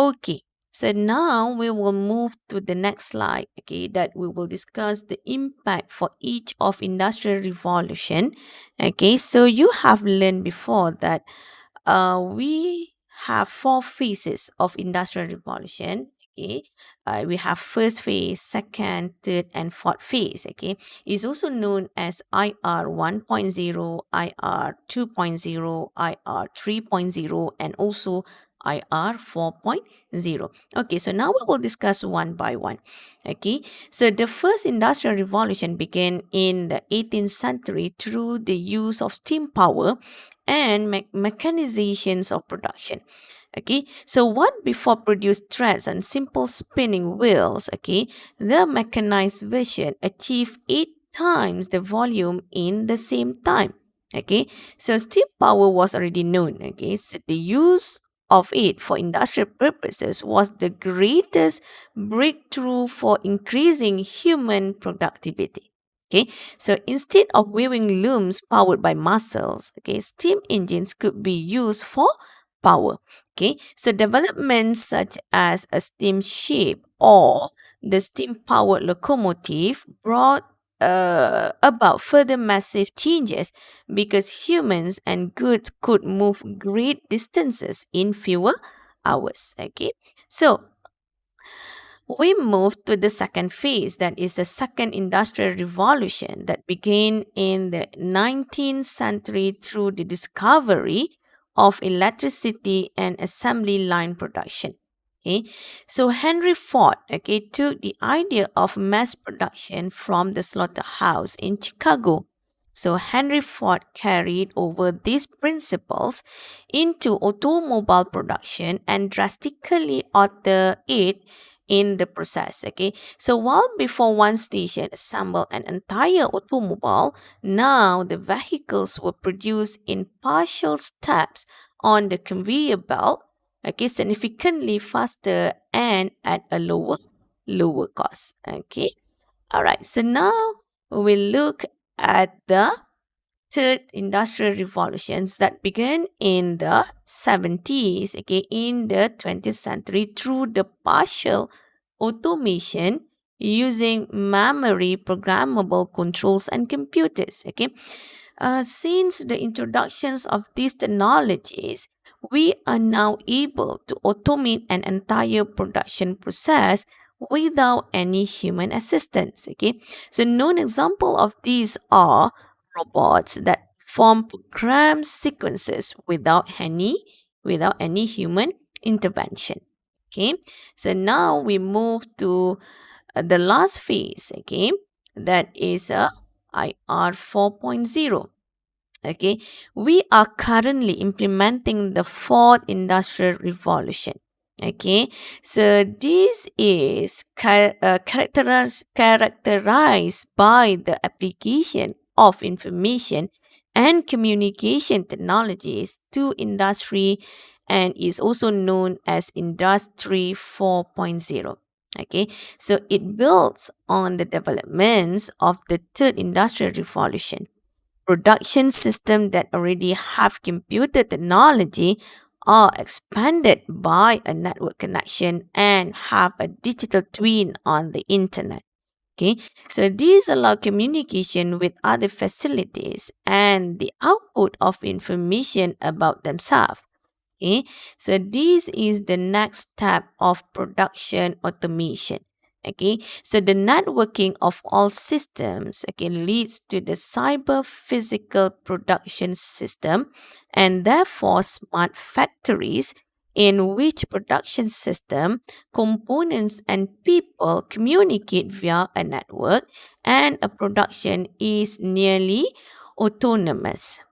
Okay, so now we will move to the next slide, okay, that we will discuss the impact for each of industrial revolution. Okay, so you have learned before that we have four phases of industrial revolution. Okay, we have first phase, second, third, and fourth phase. Okay, it's also known as IR 1.0, IR 2.0, IR 3.0, and also IR 4.0. Okay, so now we will discuss one by one. Okay, so the first industrial revolution began in the 18th century through the use of steam power and mechanizations of production. Okay, so what before produced threads and simple spinning wheels, okay, the mechanized version achieved 8 times the volume in the same time. Okay, so steam power was already known. Okay, so the use of it for industrial purposes was the greatest breakthrough for increasing human productivity. Okay, so instead of weaving looms powered by muscles, okay, steam engines could be used for power. Okay, so developments such as a steamship or the steam powered locomotive brought about further massive changes because humans and goods could move great distances in fewer hours. Okay, so we moved to the second phase, that is the second industrial revolution that began in the 19th century through the discovery of electricity and assembly line production. Okay, so Henry Ford, okay, took the idea of mass production from the slaughterhouse in Chicago. So Henry Ford carried over these principles into automobile production and drastically altered it in the process. Okay, so while before one station assembled an entire automobile, now the vehicles were produced in partial steps on the conveyor belt, okay, significantly faster and at a lower cost. Okay, all right, so now we look at the third industrial revolutions that began in the 70s, okay, in the 20th century through the partial automation using memory programmable controls and computers. Okay, since the introductions of these technologies, we are now able to automate an entire production process without any human assistance. Okay, so known example of these are robots that form program sequences without any human intervention. Okay, so now we move to the last phase. Okay, that is a IR 4.0. Okay, we are currently implementing the fourth industrial revolution. Okay, so this is characterized by the application of information and communication technologies to industry and is also known as Industry 4.0. Okay, so it builds on the developments of the third industrial revolution. Production systems that already have computer technology are expanded by a network connection and have a digital twin on the internet. Okay, so these allow communication with other facilities and the output of information about themselves. Okay, so this is the next step of production automation. Okay, so the networking of all systems, okay, leads to the cyber physical production system and therefore smart factories in which production system components and people communicate via a network and a production is nearly autonomous.